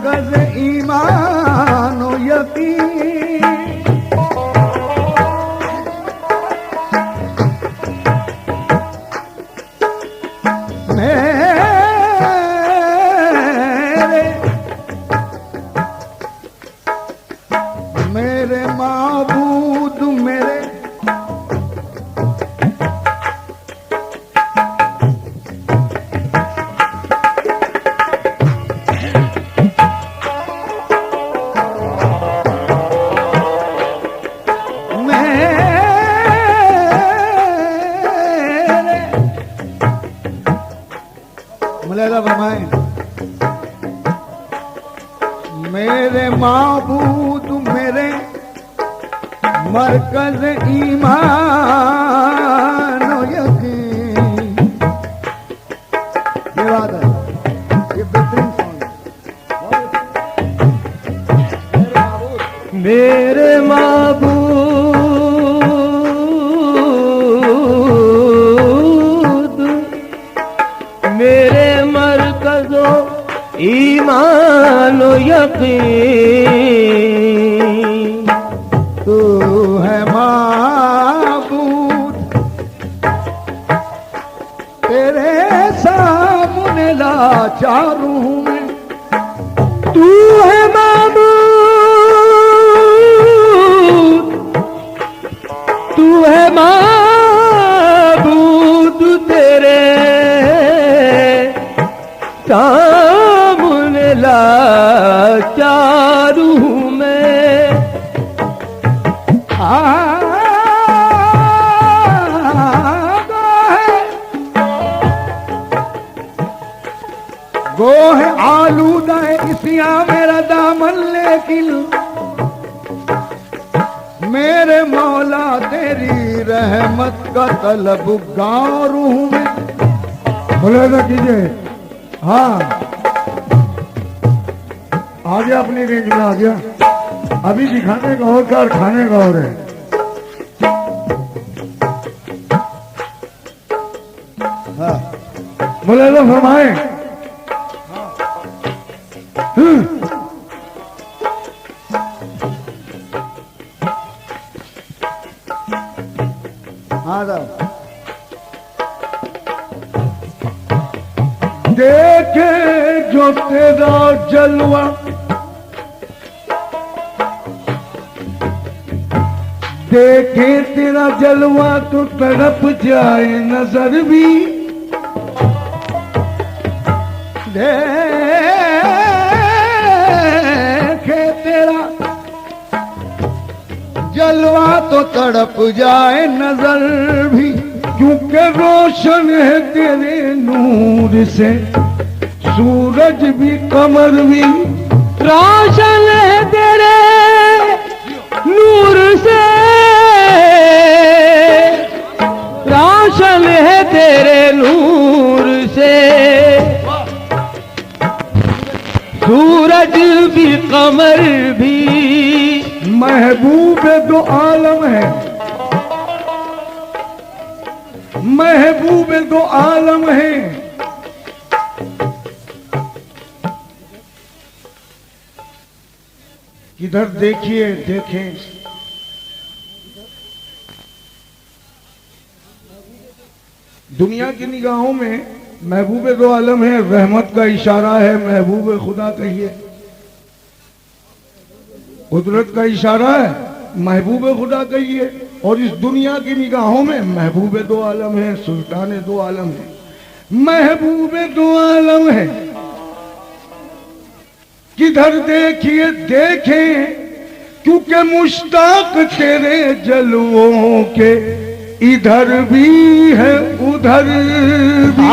मरकज ईमान व यकीन। मेरे माबूद मेरे मलैला फरमाए मेरे माबूद मेरे मरकज ईमान व यकीन। ये बात है, ये बेहतरीन सॉन्ग मेरे माबूद मेरे मरकज़ो ईमान व यकीन। तू है माबूद तेरे सामने लाचार हूँ मैं। तू है माबूद तू है माबूद तेरे सामने लाचार हूँ मैं। गो है आलूदा है इसिया मेरा दामन, लेकिन मेरे मौला तेरी रहमत का तलबगार हूँ मैं। मुलाजा कीजिए। हाँ आ गया, अपनी रेंज में आ गया। अभी दिखाने का और क्या और खाने का और है। हाँ मुलाजा फरमाए। हाँ देखे जो तेरा जलवा देखे तेरा जलवा तो तड़प जाए नजर भी। देखे तेरा जलवा तो तड़प जाए नजर भी, क्योंकि रोशन है तेरे नूर से सूरज भी कमर भी। रोशन है तेरे नूर से रोशन है तेरे नूर से सूरज भी कमर भी। महबूब दो आलम है, महबूब दो आलम है। इधर देखिए देखें दुनिया की निगाहों में महबूब दो आलम है, रहमत का इशारा है। महबूब खुदा कहिए, कुदरत का इशारा है, महबूब खुदा कहिए। और इस दुनिया की निगाहों में महबूब दो आलम है, सुल्तान दो आलम है, महबूब दो आलम है। किधर देखिए देखें, क्योंकि मुश्ताक तेरे जलवों के इधर भी है उधर भी।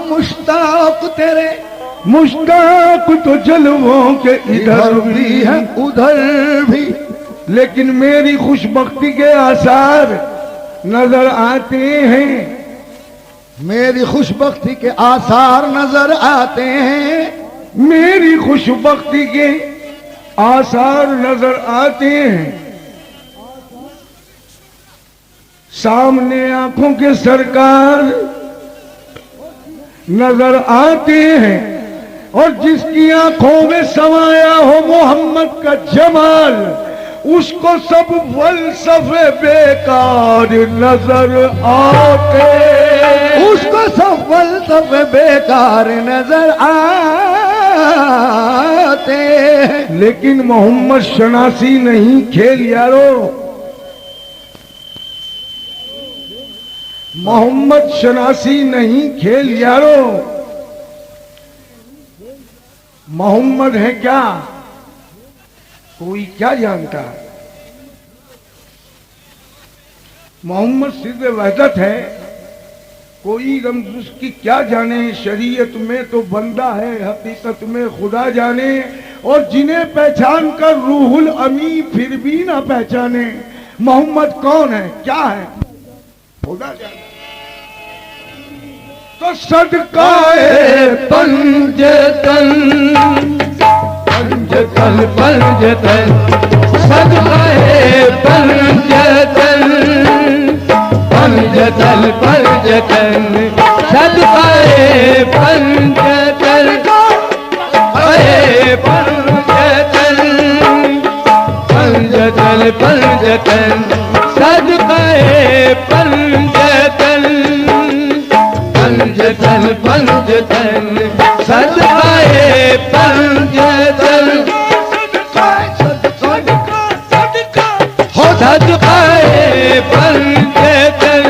मुश्ताक तेरे मुश्ताक तो जलवों के इधर भी है उधर भी। लेकिन मेरी खुशबख्ती के आसार नजर आते हैं, मेरी खुशबख्ती के आसार नजर आते हैं, मेरी खुशबख्ती के आसार नजर आते हैं। सामने आंखों के सरकार नजर आते हैं, और जिसकी आंखों में समाया हो मोहम्मद का जमाल, उसको सब फलसफे बेकार नजर आते, उसको सब फलसफे बेकार नजर आते। लेकिन मोहम्मद शनासी नहीं खेल यारो, मोहम्मद शनासी नहीं खेल यारो। मोहम्मद है क्या, कोई क्या जानता है? मोहम्मद सिद्ध वहदत है, कोई रमज उसकी क्या जाने। शरीयत में तो बंदा है, हकीकत में खुदा जाने। और जिन्हें पहचान कर रूहुल अमी फिर भी ना पहचाने, मोहम्मद कौन है, क्या है, खुदा जाने। तो सदकाए पंजतन पंजतन पंजतन, सदकाए पंजतन पंजतन पंजतन, सदकाए पंजतन पंजतन पंजतन पंजतन, सदकाए पंजतन पंजतन पंजतन, सदकाए पंजतन, सदकाए पंजतन पंजतन पंजतन,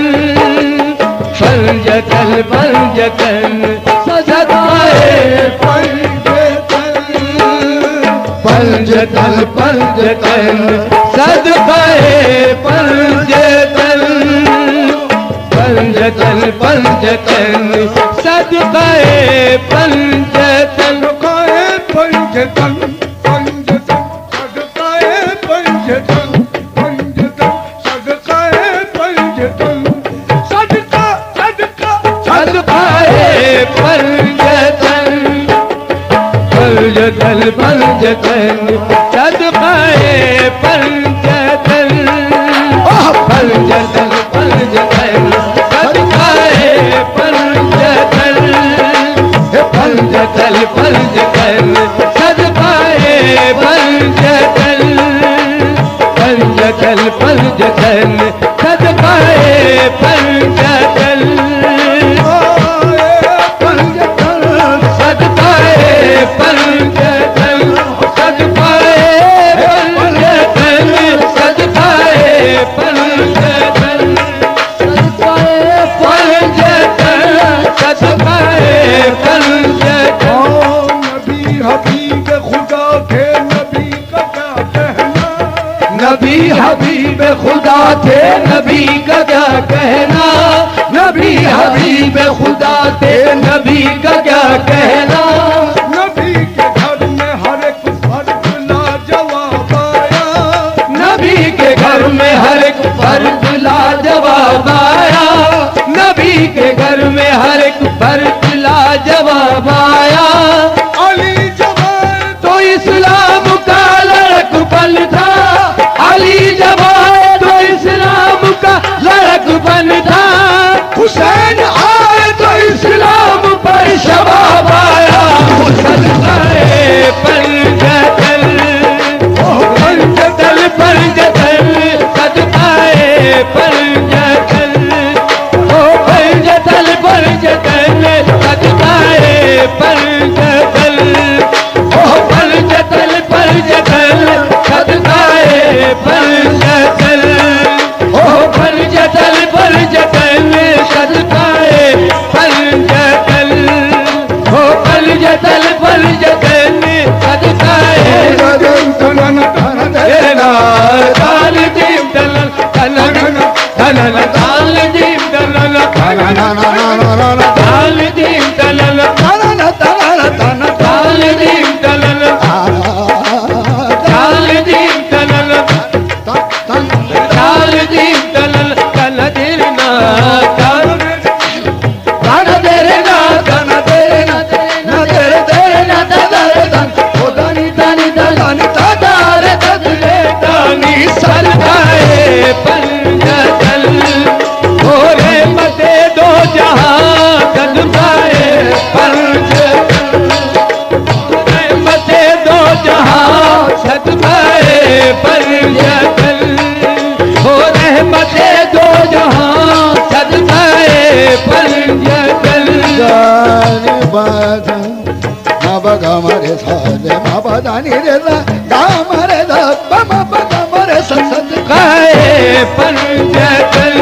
सदकाए पंजतन पंजतन, सदकाए पंजतन पंजतन पंजतन, सदकाए पंजतन पंजतन पंजतन, सदकाए पंजतन पंजतन, सदकाए पंजतन, सदका सदका सदकाए पंजतन पंजतन पंजतन, सदकाए पंजतन पंजतन पंजतन, सदकाए पंजतन पंजतन पंजतन, सदकाए पंजतन पंजतन पंजतन, सदकाए पंजतन पंजतन, सदकाए पंजतन, सदकाए पंजतन, सदकाए पंजतन, सदकाए पंजतन, सदकाए पंजतन। नबी हबीब खुदा थे, नबी का क्या कहना, नबी हबीब खुदा थे, नबी का क्या कहना, नबी हबीब खुदा थे, नबी का क्या कहना। नबी के घर में हर एक फर्क लाजवाब आया, नबी के घर में हर एक फर्क लाजवाब आया, नबी के घर में हर एक फर्क लाजवाब आया। अली जवान तो इस्लाम का लड़कपन था, अली जवान तो इस्लाम का लड़कपन था, हुसैन आए तो इस्लाम पर शबाब आया। सदकाए पंजतन पंजतन पंजतन, सदकाए पंजतन पंजतन पंजतन, सदकाए पंजतन पंजतन पंजतन, सदकाए पंजतन पंजतन पंजतन, सदकाए पंजतन पंजतन पंजतन, सदकाए देना ताल दीम दलन दलन दलन, ताल दीम दलन ताल दीम दलन ताल दीम दलन ताल दीम दलन ताल दीम दलन, तन देना तन देना तन देना न तेरे देना तन, ओ दानी दानी दानी तादार तदले दानी, सदकाए पंजतन, ओरे मते दो जहां गा मा रे सा रे मा पा दा नी रे सा गा मा रे सा प मा पा गा मा रे सा सदकाए पंजतन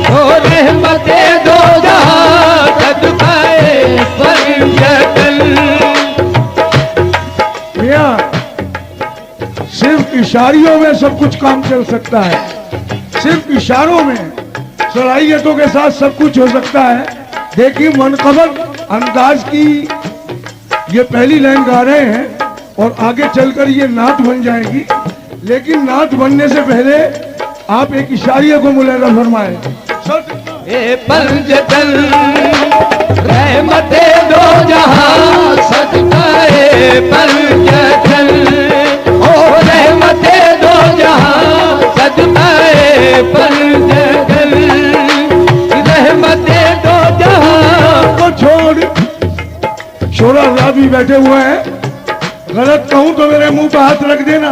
हो रहमते दो जहां सदकाए पंजतन। भैया सिर्फ इशारियों में सब कुछ काम चल सकता है, सिर्फ इशारों में सलाहियतों के साथ सब कुछ हो सकता है। देखिए मनकबत अंदाज की ये पहली लाइन गा रहे हैं और आगे चलकर ये नात बन जाएगी, लेकिन नात बनने से पहले आप एक इशारिया को मुलाजा फरमाए। ए पंजतन रहमते दो जहां सदकाए पंजतन ओ रहमते दो जहां सदकाए पंजतन रहमते दो जहां को छोड़ शोरा साहब भी बैठे हुए हैं, गलत कहूं तो मेरे मुंह पर हाथ रख देना।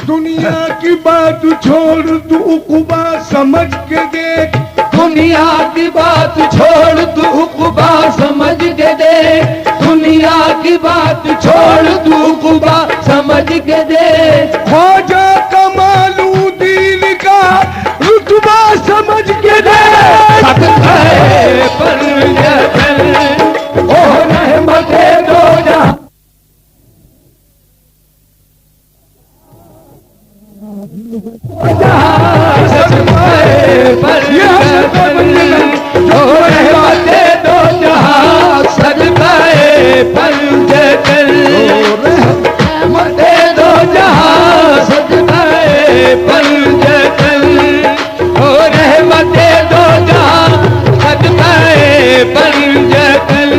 दुनिया की बात छोड़ तू उकुबा समझ के देख, दुनिया की बात छोड़ तू उकुबा समझ के देख, दुनिया की बात छोड़ तू उकुबा समझ के देख, ख्वाजा कमालुद्दीन का रुतबा समझ के देख। सदकाए पंजतन ओ रहमते दो जहां सदकाए पंजतन ओ रहमते दो जहां सदकाए पंजतन रहमते दो जहां सदकाए पंजतन ओ रहमते दो जहां सदकाए पंजतन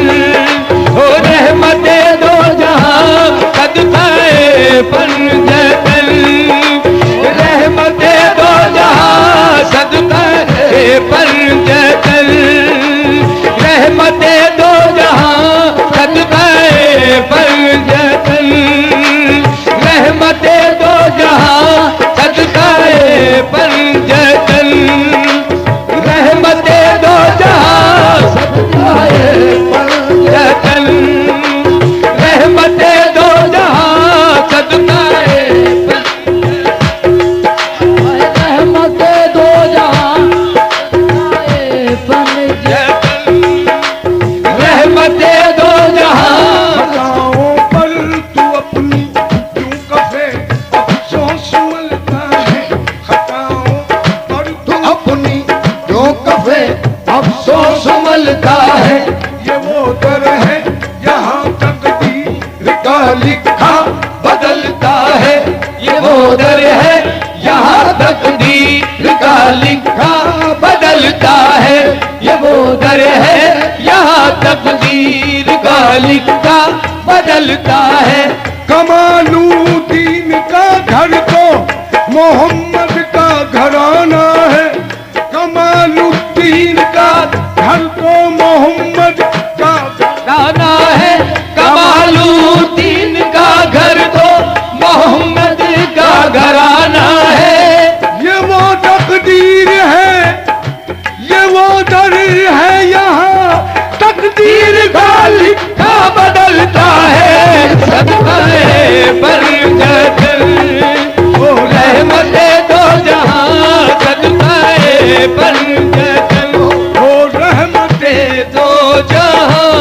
ओ रहमते दो जहां सदकाए पंजतन रहमते दो जहां सदकाए पंजतन रहमते दो जहां सदकाए पंजतन रहमते दो जहां सदकाए पंजतन रहमते दो जहां सदकाए पंजतन रहमते दो जहां सदकाए रहमते दो जहां रहमते दो जहां खताओं पर तू अपनी क्यों कफे अफसोस मलता है, खताओं पर तू अपनी जो कफे अफसोस मलता है, ये वो दर है यहाँ तकदीर का लिखा बदलता है, ये वो दर है यहाँ तकदीर का लिखा बदलता है, ये वो दर है यहाँ तकदीर का लिखा बदलता है। कमालुद्दीन का घर तो मोहम्मद का घराना है, कमालुद्दीन का घर तो मोहम्मद का गाना है कमालुद्दीन का घर तो मोहम्मद का घराना है, ये वो तकदीर है, ये वो दर है यहाँ तकदीर का लिखा बदलता है। सदकाए पंजतन ओ रहमते दो जहां सदकाए पंजतन वो रहमते दो जहां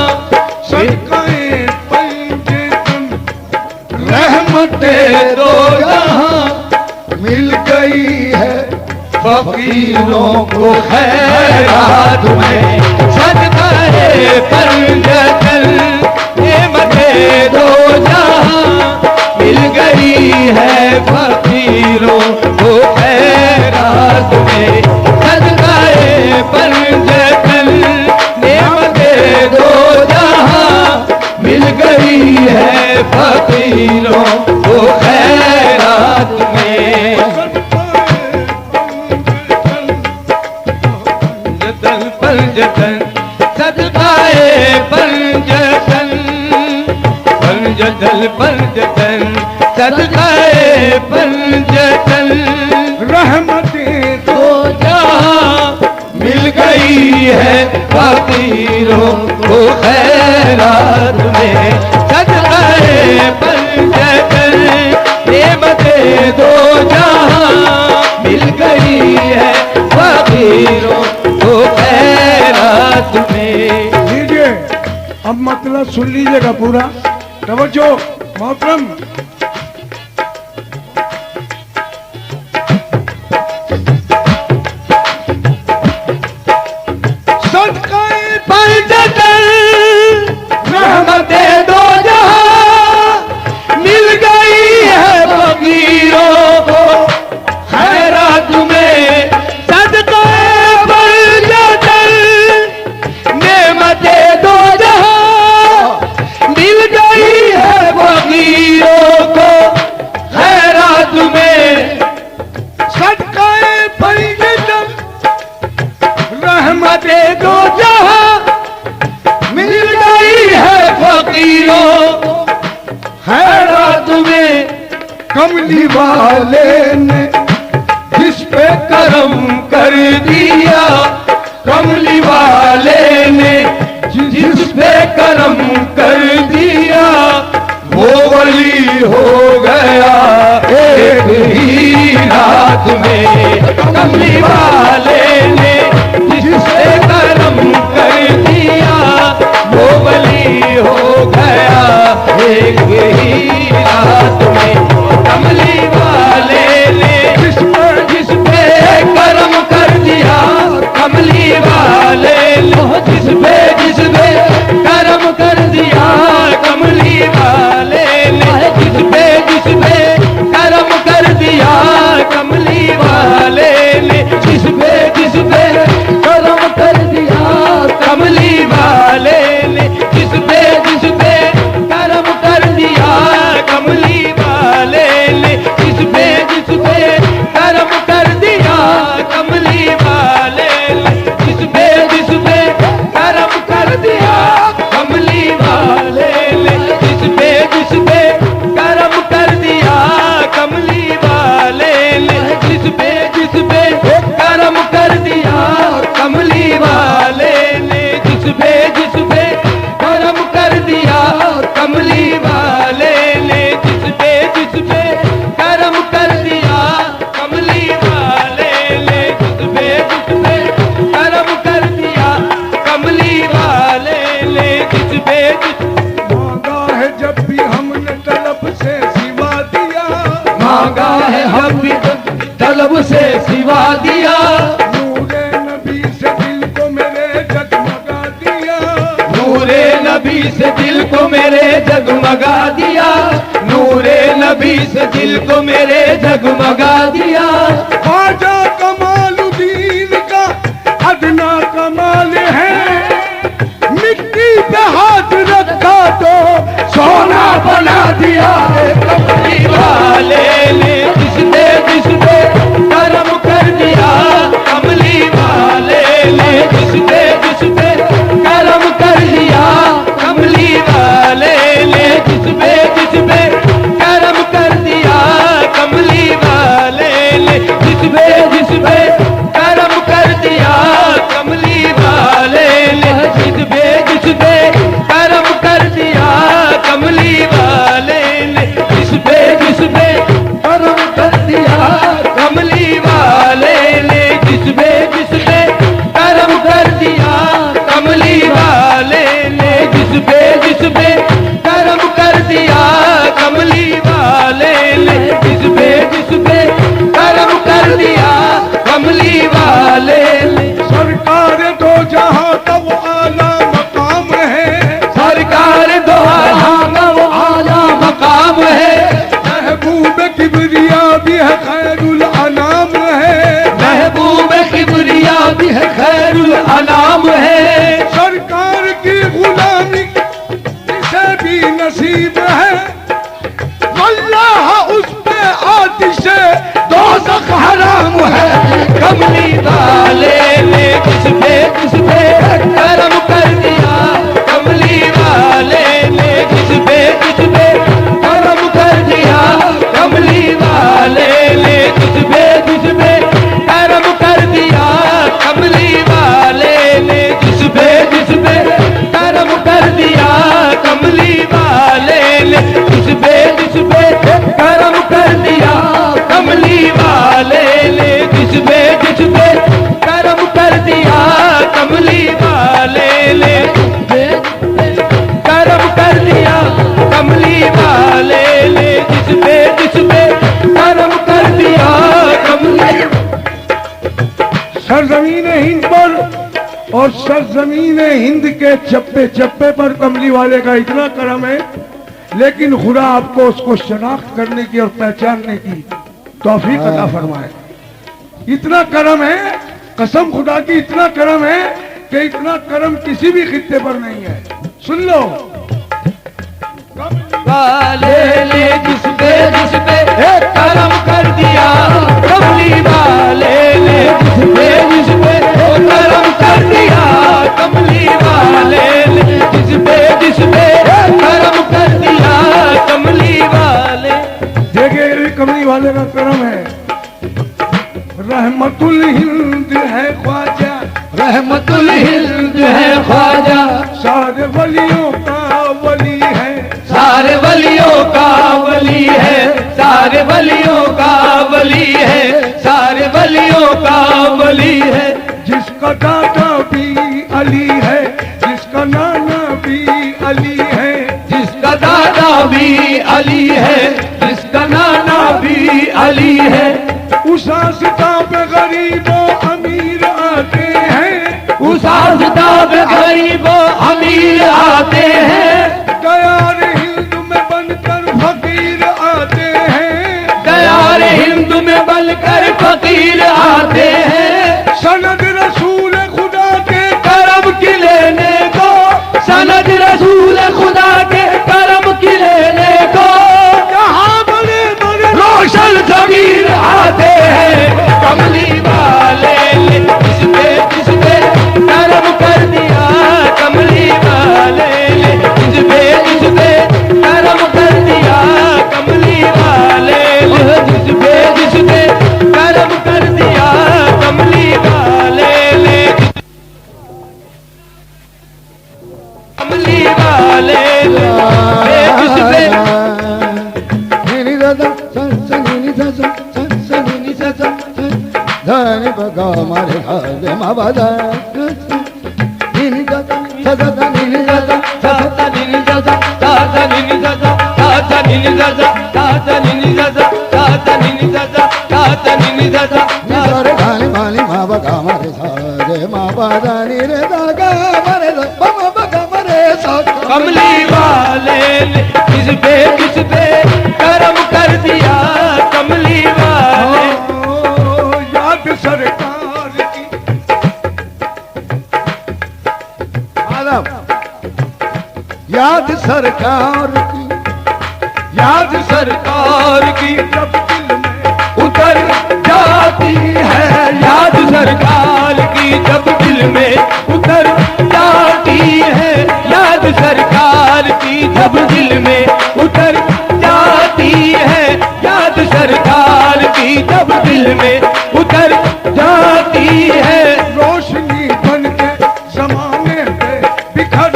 सदकाए पंजतन रहमते दो जहां मिल गई है फकीरों को खैरात में सदकाए पंजतन रहमते दो जहां मिल गई है फकीरों को खैरात में सदकाए पंजतन रहमते दो जहां मिल गई है फकीरों को खैरात में। पंजतन सदकाए पंजतन पंजतन पंजतन सदकाए पंजतन रहमते तो जहां मिल गई है फकीरों को खैर रात में सदकाए पंचतन नेमते दो जहां मिल गई है फकीरों को खैरात में। लीजिए अब मतलब सुन लीजिएगा पूरा, तवज्जो मोहतरम। सदकाए पंचतन रहमते दो जहां मिल गई है फकीरों को खैरात में। सदकाए पंचतन नेमते दो जहां मिल गई है फकीरों को खैरात में। सदकाए पंचतन रहमते दो जहां मिल गई है फकीरों को खैरात में। कमली वाले ने जिस पे करम कर दिया, कमली वाले ने जिस पे करम कर दिया, वो वली हो गया एक ही रात में। कमली वाले ने जिस पे करम कर दिया, वो वली हो गया एक ही रात में। कमली वाले ने जिस पे करम कर दिया, कमली वाले ने जिस पे करम कर दिया, कमली वाले ने जिस पे करम कर दिया, कमली वाले ने जिस पे करम कर दिया, कमली वाले ने जिस पे करम कर दिया, कमली वाले ने जिस पे करम कर दिया, कमली वाले ने जिस पे करम कर दिया, कमली वाले ने जिस पे करम कर दिया, कमली वाले ने जिस पे करम कर दिया, कमली वाले ने जिस पे करम कर दिया, कमली वाले ने जिस पे करम कर दिया, कमली वाले ने जिस पे करम कर दिया, कमली वाले ने जिस पे मांगा है जब भी हमने तलब से सिवा दिया, मांगा है हम भी तलब से सिवा दिया, नूरे नबी से दिल को मेरे जगमगा दिया, नूरे नबी से दिल को मेरे जगमगा दिया, नूरे नबी से दिल को मेरे जगमगा दिया। ख्वाजा कमालुद्दीन का अदना कमाल है, मिट्टी पे हाथ रखा तो सोना बना दिया है। कमली वाले ने जिस पे करम कर दिया, कमली वाले ने जिस पे करम कर दिया, कमली वाले ने जिस पे करम कर दिया, कमली वाले ने जिस पे करम कर दिया, कमली वाले ने जिस पे करम कर दिया, कमली वाले ने जिस पे करम कर दिया, कमली वाले ने जिस पे करम कर दिया, कमली वाले ने जिस पे करम कर दिया, कमली वाले ने जिस पे करम कर दिया, कमली वाले ने। सरकार दो जहां का वो आला मकाम है, सरकार दो जहां का वो आला मकाम है, महबूब किबरिया भी है खैरुल अनाम है, महबूब किबरिया भी है खैरुल अनाम है। सरकार की गुलामी इसे भी नसीब है, अल्लाह उस पे आतिश दोज़ख हराम है। कमली वाले ने जिस पे करम कर दिया, कमली वाले ने जिस पे करम कर दिया, कमली वाले ने जिस पे करम कर दिया, कमली वाले और सरजमीन हिंद के चप्पे चप्पे पर कमली वाले का इतना करम है, लेकिन खुदा आपको उसको शनाख्त करने की और पहचानने की तौफीक अता फरमाए। इतना करम है, कसम खुदा की इतना करम है कि इतना करम किसी भी खित्ते पर नहीं है। सुन लो, वाले ने जिस पे करम कर दिया, कमली वाले ने जिस पे करम कर दिया, कमली वाले ने जिस पे करम कर दिया, कमली वाले। देखिए ये कमली वाले का करम है। रहमतुल हिंद है ख्वाजा, रहमतुल हिंद है ख्वाजा, सारे वलियों का वली है, सारे वलियों का वली है, सारे वलियों का वली है, सारे वलियों का वली है। जिसका दादा भी अली है, जिसका नाना भी अली है, जिसका दादा भी अली है, जिसका नाना भी अली है। उस आस्ताब गरीबों अमीर आते हैं, उस आस्ताब गरीबों अमीर आते हैं, दयार हिंद में बनकर फकीर आते हैं, दयार हिंद में बनकर फकीर आते हैं। सनद रसूल खुदा के करम की लेने को, सनद रसूल खुदा के करम की लेने को, यहाँ बड़े बड़े रोशन जमीर आते हैं। कमली वाले ने जिस पे करम कर दिया, कमली वाले ने जिस पे करम कर दिया, कमली वाले ने जिस पे करम कर दिया, कमली वाले ने कमली वाले ने जिस पे धनी बगा मारे घाले माबादा नीनी दादा सदा नीनी दादा दादा नीनी दादा, दादा नीनी दादा, दादा नीनी दादा, दादा नीनी दादा, दादा नीनी दादा, दादा नीनी दादा। निसारे घाले माली माबगा मारे सारे माबादा नीरे दागा मारे बमा बगा मारे सागा। कमली वाले ने किस पे करम कर दिया, कमली वाले। याद सरकार की, आदम याद सरकार की, याद सरकार की जब दिल में उतर जाती है, याद सरकार की जब दिल में उतर जाती है, याद सरकार की जब दिल में उतर जाती है, याद सरकार की जब दिल में उतर जाती है। रोशनी बन के जमाने पे बिखर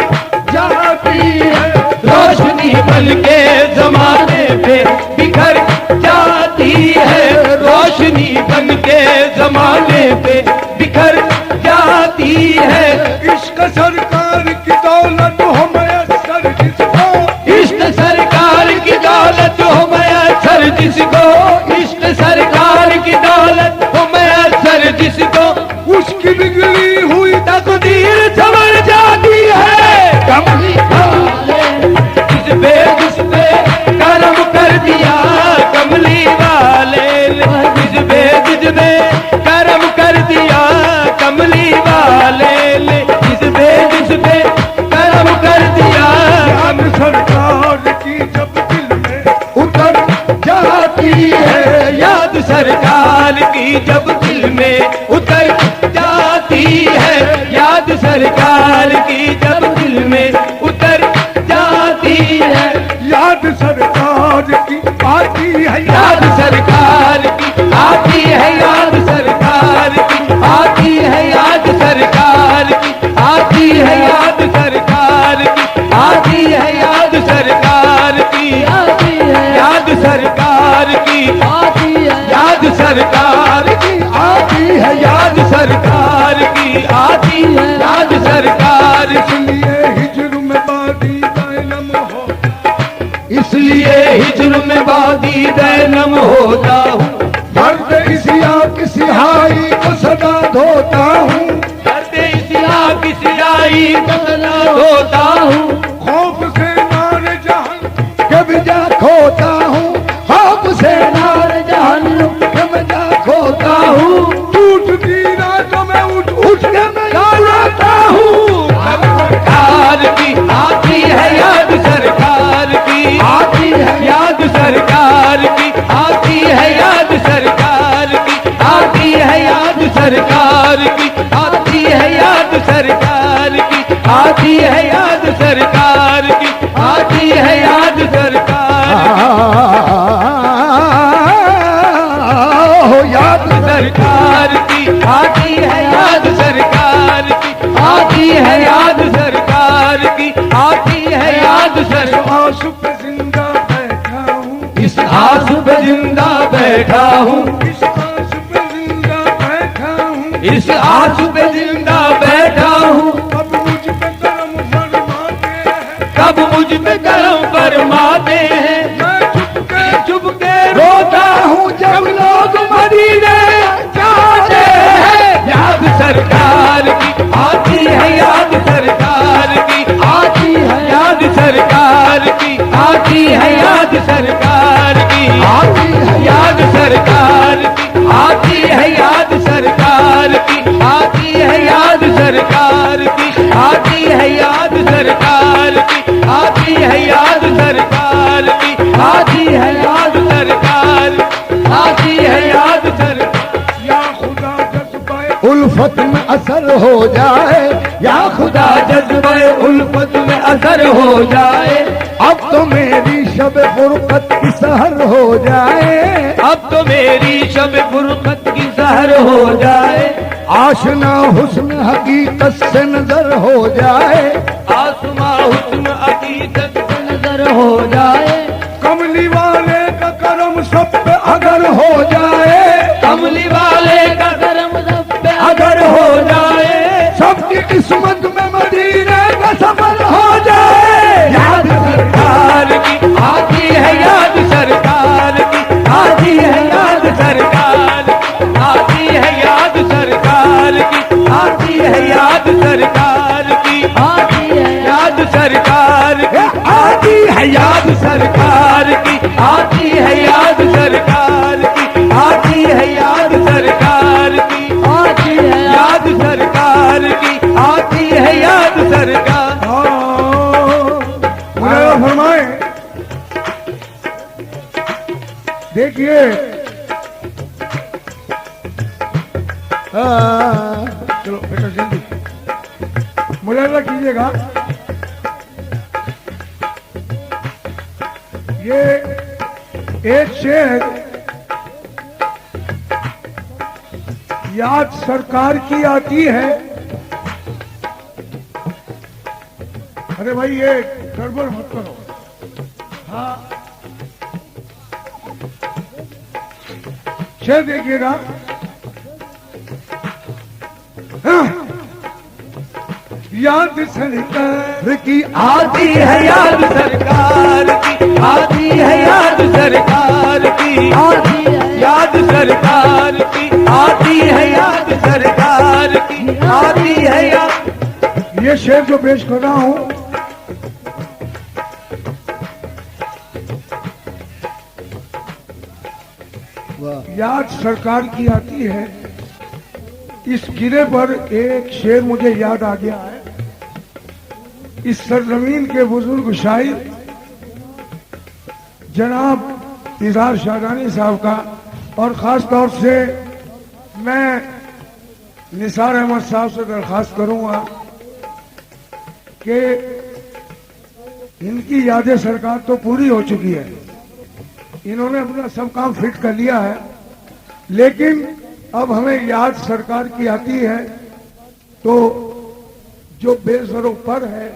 जाती है, रोशनी बन के जमाने पे बिखर जाती है, रोशनी बन के जमाने पे बिखर जाती है। इश्क सरकार की दौलत हो मयसर जिसको, इश्क सरकार की दौलत हो मयसर जिसको, इश्क सरकार की दौलत हो मयसर जिसको, उसकी बिगड़ी हुई तकदीर संवर जाती है। कमली वाले जिस पे करम कर दिया, कमली वाले जिस पे करम कर दिया, कमली वाले ने जिस पे करम कर दिया। याद सरकार की जब दिल में उतर जाती है, याद सरकार की जब दिल में उतर जाती है, याद सरकार की जब दिल में उतर जाती है। याद सरकार की आती है, याद सरकार की आती है, याद सरकार की आती है, याद सरकार की आती है, याद सरकार की आती है, याद सरकार की आती है, याद सरकार की आती है, याद सरकार की आती है, याद सरकार सरकार की, आती है याद सरकार की, आती है याद सरकार की, आती है याद सरकार हो याद सरकार की, आती है याद सरकार की, आती है याद सरकार की, आती है याद सरकार। आस पे जिंदा बैठा हूँ, इस आस पे जिंदा बैठा हूँ, इस आस पे जिंदा बैठा हूँ, इस आस पे जिंदा बैठा हूँ। अब मुझ पे करम फरमाते हैं, कब मुझ पे करम फरमाते हैं, मैं चुप के रोता हूँ जब लोग मदीने जाते हैं। याद सरकार की, आती है याद सरकार की, आती है याद सरकार की, आती है याद सरकार की, आती है याद सरकार की, आती है याद सरकार की, आती है याद सरकार की, आती है याद सरकार की, आती है याद सरकार की, आती है याद सरकार, आती है याद सरकार। या खुदा जज्बाए उल्फत में असर हो जाए, या खुदा जज्बे उल्फत में असर हो जाए, अब तो मेरी शब फुरकत की सहर हो जाए, अब तो मेरी शब फुरकत की सहर हो जाए, आशना हुस्न हकीकत से नजर हो जाए, आसमां हुस्न हकीकत से नजर हो जाए, कमली वाले का करम सब पे अगर हो जाए, कमली वाले का करम सब पे अगर हो जाए, सबकी किस्मत में मदीने का सफर हो जाए। याद सरकार की, आती है याद सरकार की, आती है याद सरकार, आती है याद सरकार की, आती है याद सरकार की, आती है याद सरकार की, आती है याद सरकार की, आती है याद सरकार की, आती है याद सरकार की, आती है याद सरकार की, आती है याद सरकार। मुझे फरमाए, देखिए चलो बेटा जल्दी मुलाजा कीजिएगा। ये एक शेर याद सरकार की आती है। अरे भाई ये गड़बड़ मत करो। हाँ शेर देखिएगा। हाँ। याद सरकार की आती है याद सरकार की, आती है याद सरकार की, आती है याद सरकार की, आती है याद सरकार की, आती है याद। ये शेर जो पेश कर रहा हूं याद सरकार की आती है। इस गिरे पर एक शेर मुझे याद आ गया है। इस सरजमीन के बुजुर्ग शायर जनाब इजहार शाहरानी साहब का, और ख़ास तौर से मैं निसार अहमद साहब से दरख्वास्त करूंगा कि इनकी यादें सरकार तो पूरी हो चुकी है, इन्होंने अपना सब काम फिट कर लिया है, लेकिन अब हमें याद सरकार की आती है तो जो बेसरोपर है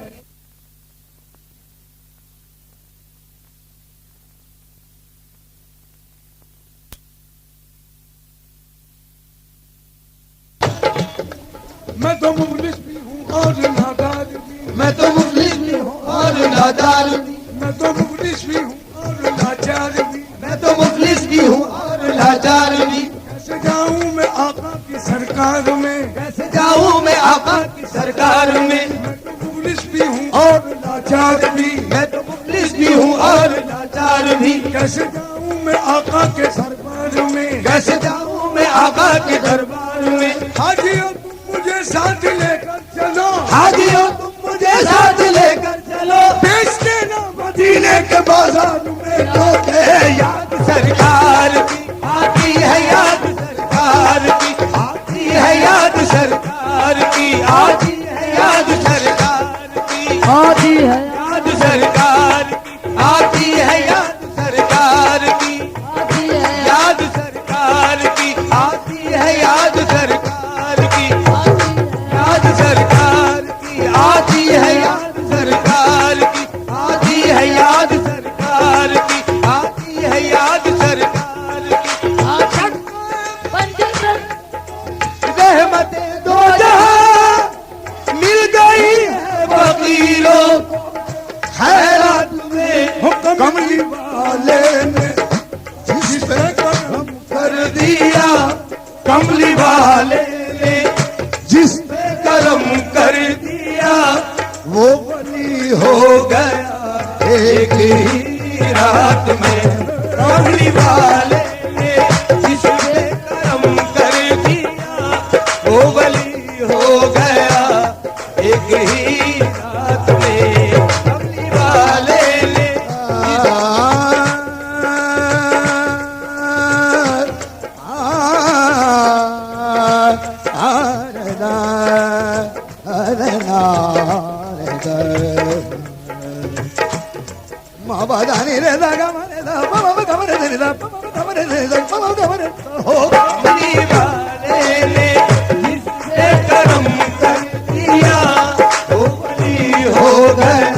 मैं तो मुफलिस भी हूँ और नादार भी, मैं तो मुफलिस भी हूँ और नादार भी, मैं तो मुफलिस भी हूँ और लाचार भी, मैं तो मुफलिस भी हूँ और लाचार भी। कैसे जाऊँ मैं आका की सरकार में, कैसे जाऊँ मैं आका की सरकार में, मैं तो मुफलिस भी हूँ और लाचार भी, मैं तो मुफलिस भी हूँ और लाचार भी। कैसे जाऊँ मैं आका के दरबार में, कैसे जाऊँ मैं आका के दरबार में। हाजियो तुम मुझे साथ लेकर चलो, हाजियो तुम मुझे साथ लेकर चलो, बेच देना मदीने के बाजार में धोखे। याद सरकार की आती है, याद सरकार की आती है, आती है याद सरकार की, आती है याद सरकार की, आती है याद सरकार की, आती है याद सरकार की, याद सरकार की, आती है याद सरकार की, आती है याद सरकार की, आती है याद सरकार की। रहमतें दो जहां मिल गई है फकीरों, खैरात में कमली वाले ने जिस पे करम कर दिया, कमली वाले ने जिस पे करम कर दिया, वो वली हो गया एक ही रात में। कमली वाले ने जिस पे करम कर दिया, वो वली हो गया एक ही रात में। कमली वाले ने माबादानी रे दागा मारे दा बाबा कमरे दे दा बाबा कमरे दे दा बाबा कमरे हो कमली वाले ने जिससे करम कर दिया, वो वली हो गया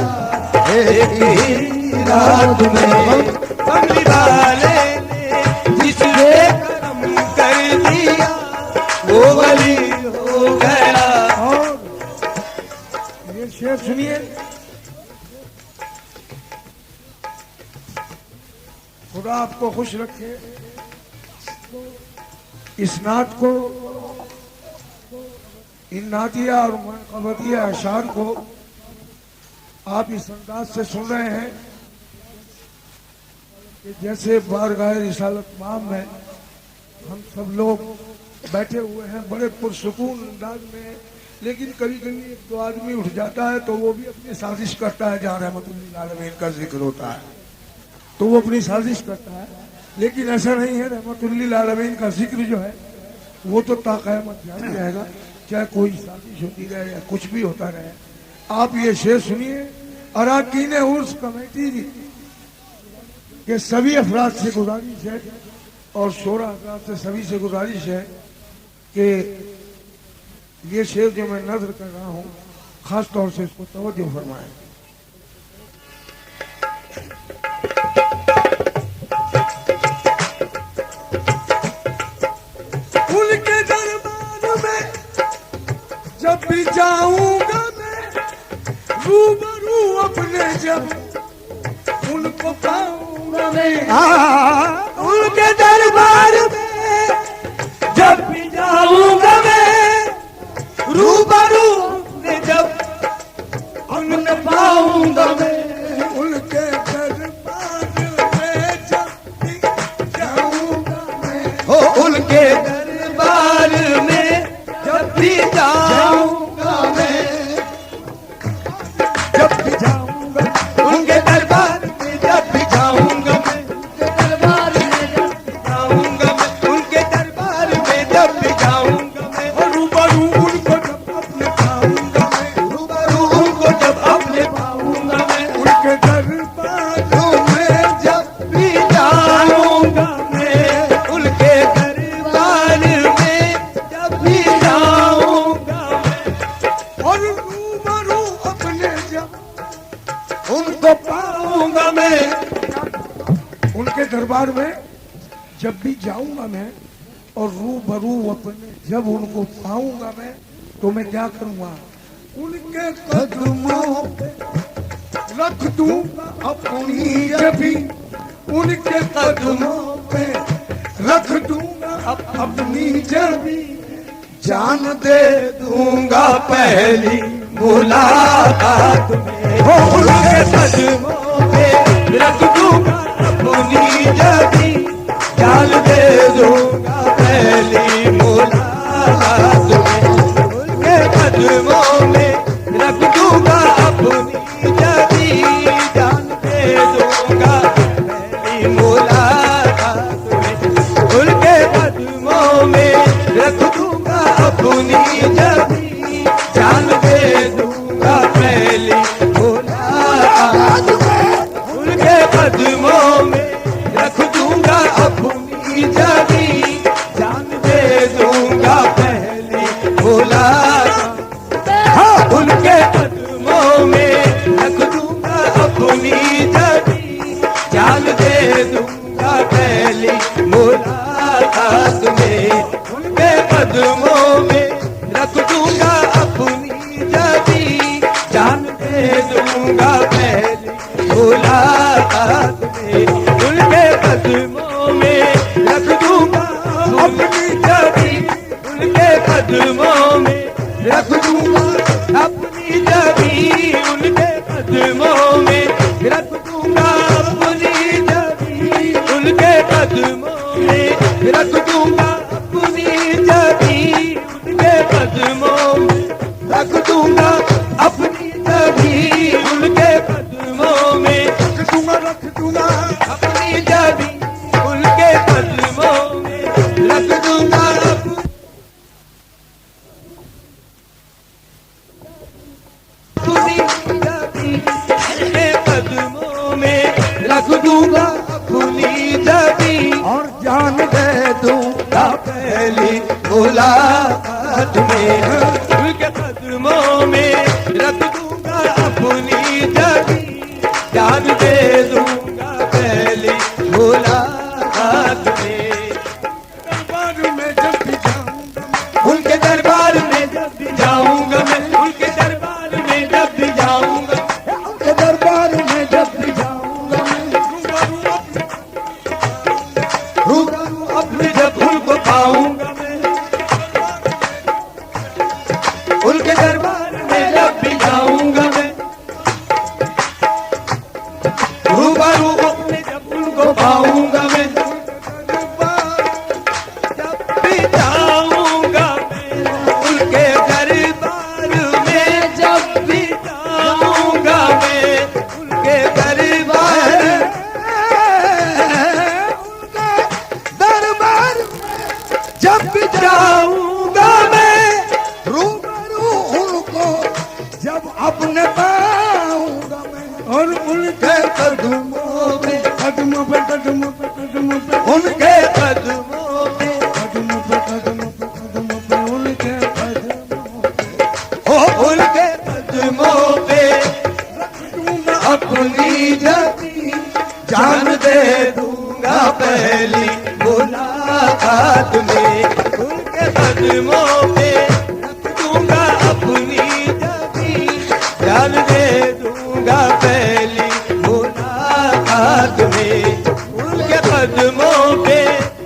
एक ही रात में। कमली वाले ने जिससे करम कर दिया, वो वली हो गया। और ये शेर सुनिए, खुदा आपको खुश रखे। इस नात को, इन नातिया और मनकबतिया अशार को आप इस अंदाज से सुन रहे हैं कि जैसे बारगाह रिसालत माम में हम सब लोग बैठे हुए हैं बड़े पुरसुकून अंदाज में, लेकिन कभी कभी एक दो आदमी उठ जाता है तो वो भी अपनी साजिश करता है, जहाँ रहमतुल्लिल आलमीन का जिक्र होता है तो वो अपनी साजिश करता है। लेकिन ऐसा नहीं है, रहमतुल्लिल आलमीन का जिक्र जो है वो तो ताक़यामत जारी रहेगा, चाहे कोई साजिश होती रहे या कुछ भी होता रहे। आप ये शेर सुनिए। अराकीन उर्स कमेटी के सभी अफराद से गुजारिश है और शोरा अफराद से सभी से गुजारिश है कि ये शेर जो मैं नज़र कर रहा हूँ खास तौर से इसको तवज्जो फरमाएं। उनके दरबार में जब भी जाऊंगा मैं, रूबरू अपने जब उनको पाऊंगा मैं। उनके दरबार में जब भी जाऊंगा मैं, रूबरू अपने जब उन्हें पाऊंगा मैं। उनके दरबार में जब भी जाऊंगा मैं, हो उनके दरबार में जब भी जाऊंगा मैं, जब भी जाऊंगा उनके दरबार में जब भी जाऊंगा मैं, दरबार में जब जाऊंगा मैं, उनके दरबार में जब भी जाऊंगा मैं, और रूबरू उनको जब अपने पाऊंगा मैं, रूबरू उनको जब अपने पाऊंगा मैं, उनके दरबार में जब भी जाऊंगा मैं, उनके दरबार में जब भी जाऊंगा मैं, और रूबरू अपने जब उनको पाऊंगा मैं। उनके दरबार में जब भी जाऊंगा मैं और रूबरू अपने जब उनको पाऊंगा मैं, तो मैं क्या करूंगा? उनके कदमों पे रख दूंगा अपनी जबी, उनके कदमों पे रख दूंगा अपनी जबी, जान दे दूंगा पहली मुलाकात में, हो उनके कदमों पे रख दूंगा अपनी जबी, जान दे दूंगा पहली मुलाकात में, उनके कदमों में रख दूंगा अपनी जबी, जान दे दूंगा पहली मुलाकात में, उनके कदमों में रख दूंगा अपनी जबी, जान दे दूंगा पहली रख दूंगा अपनी जबी उनके कदमों में, रख दूंगा अपनी जबी उनके कदमों में, रख दूंगा अपनी जबी उनके कदमों में, रख दूंगा अपनी जबी उनके कदमों में, रख दूंगा अपनी जबी उनके कदमों में, रख दूंगा अपनी जबी उनके कदमों में, रख दूंगा अपनी जबी और जान दे दूंगा पहली मुलाकात में, उनके कदमों में रख दूंगा अपनी जबी, जान दे दूंगा पहली मुलाकात में, दरबार में जब भी जाऊंगा उनके दरबार में जब भी जाऊंगा मैं, उनके दरबार में जब भी जाऊंगा, उनके दरबार में जब भी जाऊंगा रूबरू अपने जब उनको पाऊंगा मैं, उनके दरबार में जब भी जाऊंगा मैं, रूबरू अपने जब उनको पाऊंगा मैं, जब भी जाऊंगा मैं उनके दरबार में, जब भी जाऊंगा मैं उनके दरबार दरबार जब भी जाऊंगा मैं, रूबरू उनको जब अपने पाऊंगा मैं, और उनके कदमों में कदमों पे कदमों पे कदमों पे उनके कदमों पे, कदमों पे कदमों पे कदमों पे उनके कदमों पे ओ उनके कदमों पे अपनी जबी जान दे दूंगा पहली मुलाकात में, उनके कदमों पे रख दूंगा अपनी जबी, जान दे दूंगा पहली मुलाकात में, उनके कदमों पे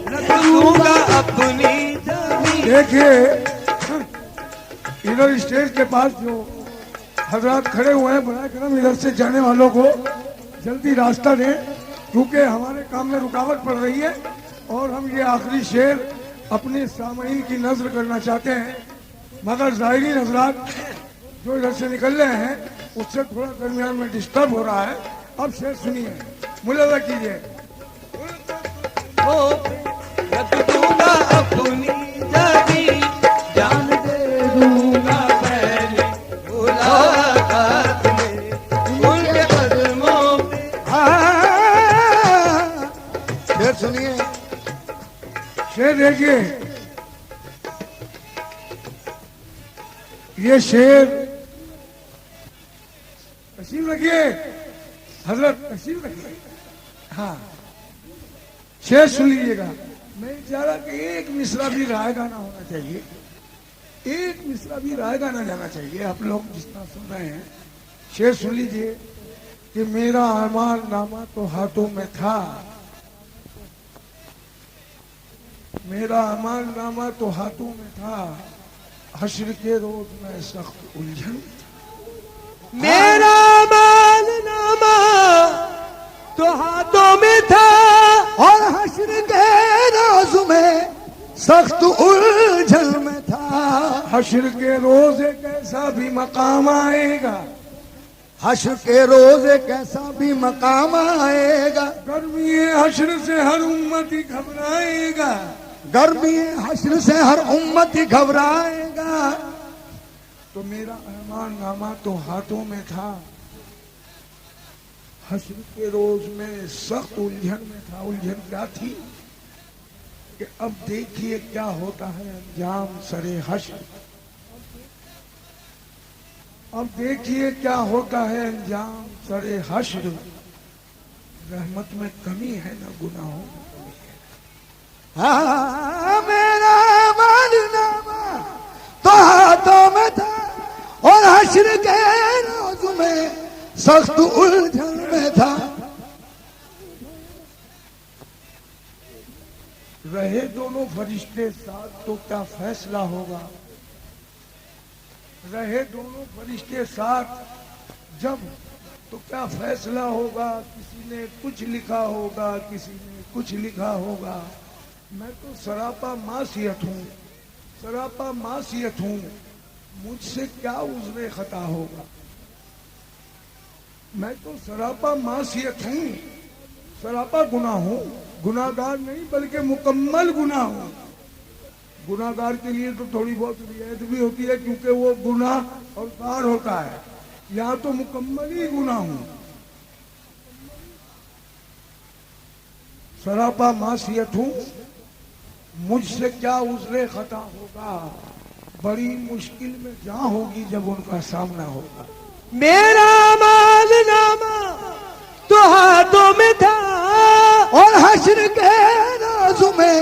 रख दूंगा अपनी जबी। देखिए इधर स्टेज के पास जो हजरात खड़े हुए हैं, बड़ा करम इधर से जाने वालों को जल्दी रास्ता दें, क्योंकि हमारे काम में रुकावट पड़ रही है और हम ये आखिरी शेर अपने सामईन की नजर करना चाहते हैं, मगर ज़ाहिरी हजरात जो इधर से निकल रहे हैं उससे थोड़ा दरमियान में डिस्टर्ब हो रहा है। अब शेर सुनिए, मुलाजा कीजिए। रख दूंगा अपनी जबी, जान दे दूंगा पहली मुलाकात में, उनके कदमों पे। फिर सुनिए शेर देखिए, ये शेर तशीम रखिए हजरत, तशीम रखिए। हाँ शेर सुन लीजिएगा। मैं चाह रहा कि एक मिसरा भी राय गाना होना चाहिए, एक मिसरा भी राय गाना जाना चाहिए। आप लोग जितना सुन रहे हैं शेर सुन लीजिए कि मेरा अमाल नामा तो हाथों में था, मेरा अमाल नामा तो हाथों में था, हश्र के रोज में सख्त उलझन। मेरा मालनामा तो हाथों में था, और हश्र के रोज में सख्त उलझन में था, हश्र के रोज एक ऐसा भी मकाम आएगा, हश्र के रोज एक ऐसा भी मकाम आएगा, गर्मी हश्र से हर उम्मती घबराएगा, गर्मी हश्र से हर उम्मती घबराएगा। तो मेरा अहमान नामा तो हाथों में था, हश्र के रोज में सख्त उलझन में था। उलझन क्या थी कि अब देखिए क्या होता है अंजाम सरे हश्र, अब देखिए क्या होता है अंजाम सरे हश्र, रहमत में कमी है न गुनाहों में कमी है। हाँ, मेरा मालनामा तो हाथों में था, और हश्र के रोज में सख्त उलझन में था। रहे दोनों फरिश्ते साथ तो क्या फैसला होगा, रहे दोनों फरिश्ते साथ जब, तो क्या फैसला होगा? किसी ने कुछ लिखा होगा, किसी ने कुछ लिखा होगा। मैं तो सरापा मासियत हूँ, सरापा मासियत हूँ, मुझसे क्या उज़्र खता होगा। मैं तो सरापा मासियत हूँ, सरापा गुनाह हूँ, गुनाहगार नहीं बल्कि मुकम्मल गुनाह हूँ। गुनाहगार के लिए तो थोड़ी बहुत रियायत भी होती है क्योंकि वो गुनाह और गार होता है, यहाँ तो मुकम्मल ही गुनाह हूँ। सरापा मासियत हूँ, मुझसे क्या उज़्र खता होगा। बड़ी मुश्किल में जहाँ होगी जब उनका सामना होगा। मेरा मालनामा तो हाथों में था और हश्र के रोज में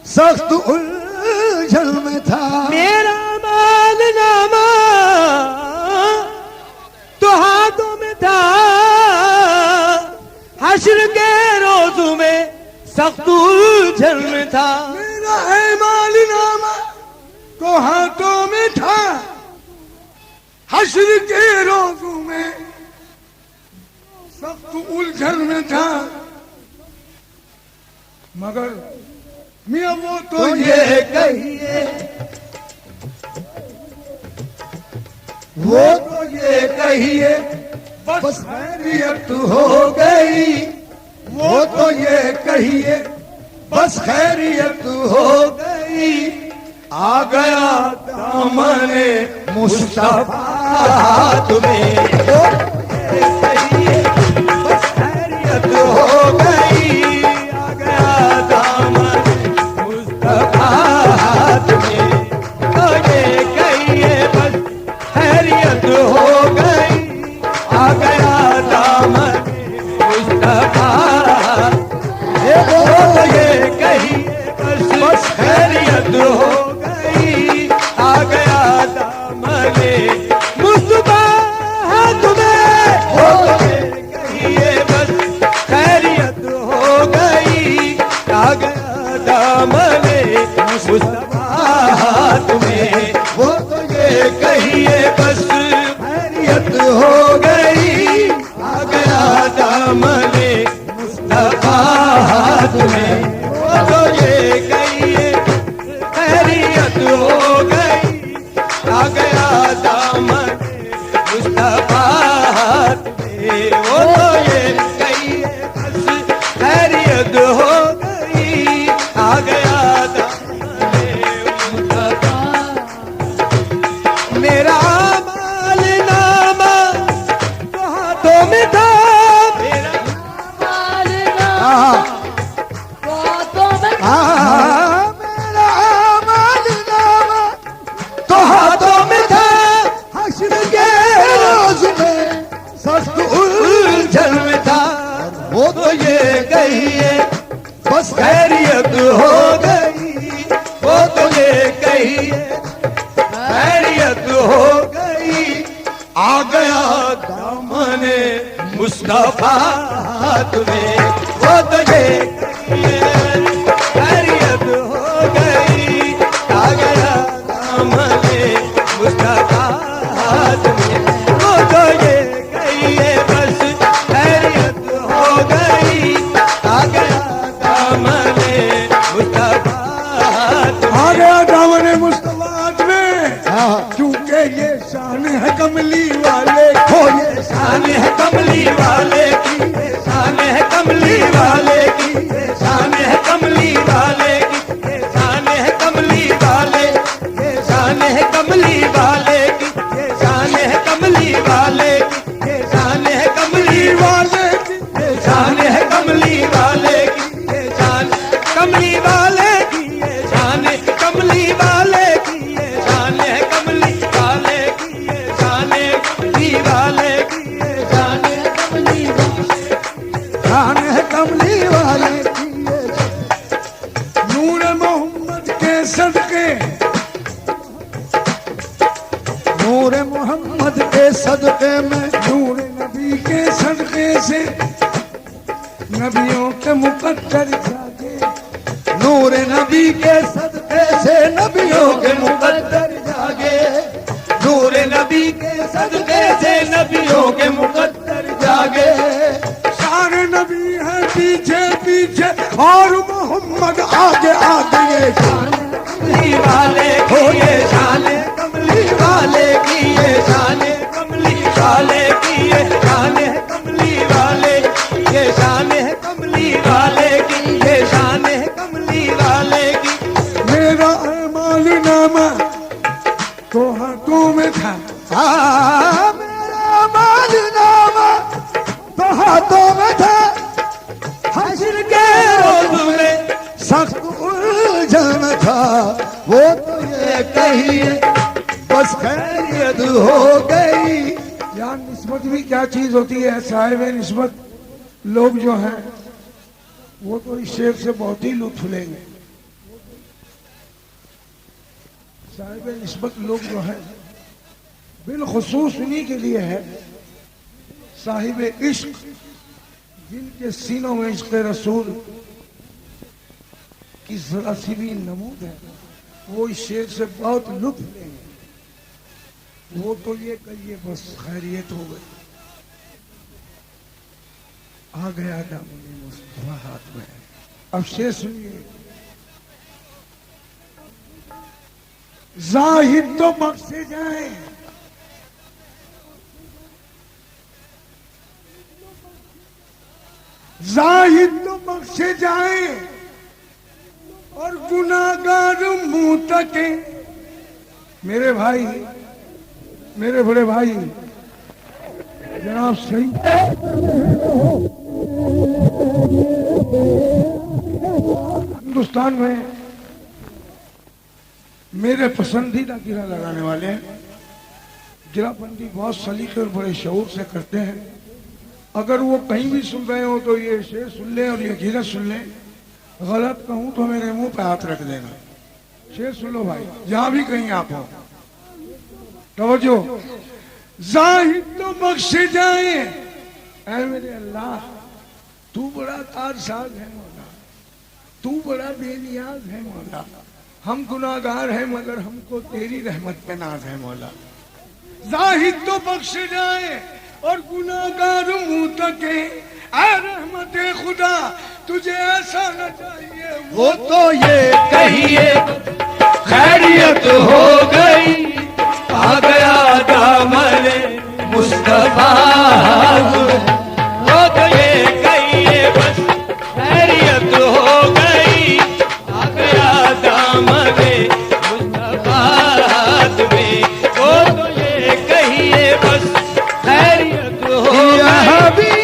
सख्त उलझन में था। मेरा मालनामा तो हाथों में था, हश्र के रोज़ में सख्त उलझन में था। मेरा है मालनामा तो हाथों में था, हश्र के रोज़ों में सख्त उलझन में था। मगर मियां वो तो ये कहिए, वो तो ये कहिए बस खैरियत हो गई। वो तो ये कहिए बस खैरियत हो गई। आ गया दामने मुस्तफा तुम्हें, वो ये कहिए बस खैरियत हो गई। आ गया दामने मुस्तफा तुम्हें, तो ये कहिए बस खैरियत हो गई। आ गया दामने मुस्तफा, तो ये कहिए बस खैरियत हो गई। आ गया दामने मुस्तफा तुम्हें, तो ये कहिए बस खैरियत हो गई। आ गया दामने मुस्तफा तुम्हें, वो तो ये कहिए बस खैरियत हो गई। आ गया दामने मुस्तफा तुम्हें, वो तो ये कहिए खैरियत हो गई। आ गया दामने मुस्तफा तुम्हें, वो तो ये कहिए बस खैरियत हो गई। आ गया दामने मुस्तफा। मेरा मालनामा तो हाथों में था, मेरा मेरा मालनामा तो हाथों में था, हश्र के रोज में सख्त उलझन में था। वो तो ये कहिए बस खैरियत हो गई। वो तो ये कहिए खैरियत हो गई। आ गया दामने मुस्तफा तुम्हें, वो तो ये कहिए खैरियत हो गई। आ गया दामने मुस्तफा तुम्हें, वो तो ये कहिए बस खैरियत हो गई। आ गया दामने मुस्तफा आ गया दामने मुस्तफा में, क्योंकि ये शान है कमली वाले हो। ये शान है कमली वाले की, ये शान है कमली वाले की, ये शान है कमली वाले की, ये शान है कमली वाले, ये शान है कमली वाले की, ये शान है कमली वाले की, ये शान है कमली वाले की, ये शान है कमली वाले की, ये शान कमली वाले की, ये शान कमली वाले की, ये शान है कमली वाले की, ये शान कमली वाले की, ये शान कमली शान है कमली वाले की। नूर मोहम्मद के सदके, नूर मोहम्मद के सदके में, नूर नबी के सदके से नबियों के मुकद्दर जागे। नूर नबी के सदके से नबियों के मुकद्दर जागे। नूर नबी के सदके से नबियों के मुकद्दर जागे। सारे नबी हैं पीछे पीछे और मोहम्मद आगे आगे। ये शान कमली वाले की ये शान कमली वाले की ये शान कमली वाले की ये शान कमली वाले ये शान है कमली वाले की ये शान है कमली वाले की। मेरा अमाल नामा तो हाथों में था। मेरा अमाल नामा तो हाथों में था। हश्र के रोज में सख्त उलझन था। वो तो ये कहिए बस खैरियत हो गई। यार निस्बत भी क्या चीज होती है साहिब निस्बत लोग जो हैं वो तो इस शेर से बहुत ही लुत्फ लेंगे। साहिब निस्बत लोग जो हैं बिलखुसूस उन्हीं के लिए है साहिब इश्क जिनके सीनों में इश्क रसूल की जरा सी भी नमूद है वो इस शेर से बहुत लुत्फ लेंगे। वो तो ये कहिए बस खैरियत हो गई। आ गया दामन मुस्तफा हाथ में। अब शेर सुनिए। जाहिद तो बख्शे जाए जाहिद तो बख्शे जाए और गुनाहगार मुंह तके। मेरे भाई मेरे बड़े भाई जनाब सही हिंदुस्तान में मेरे पसंदीदा गिरा लगाने वाले हैं। गिराबंदी बहुत सलीके और बड़े शऊर से करते हैं। अगर वो कहीं भी सुन रहे हो तो ये शेर सुन लें और ये गिरा सुन लें। गलत कहूं तो मेरे मुंह पे हाथ रख देना। शेर सुन लो भाई जहां भी कहीं आप हो। तवज्जो। जाहिद तो बख्शे जाए ऐ मेरे अल्लाह तू बड़ा तारसाज है मौला तू बड़ा बेनियाज है मौला। हम गुनाहगार हैं मगर हमको तेरी रहमत पे नाज है मौला। जाहिद तो बख्शे जाए और गुनाहगार मुंह तके। ऐ रहमत खुदा तुझे ऐसा न चाहिए वो तो ये कहिए खैरियत हो गई। आ गया दामन मुस्तफा वो तो ये कहिए बस खैरियत हो गई। आ गया दामन मुस्तफा में वो तो ये कहिए बस खैरियत हो गई।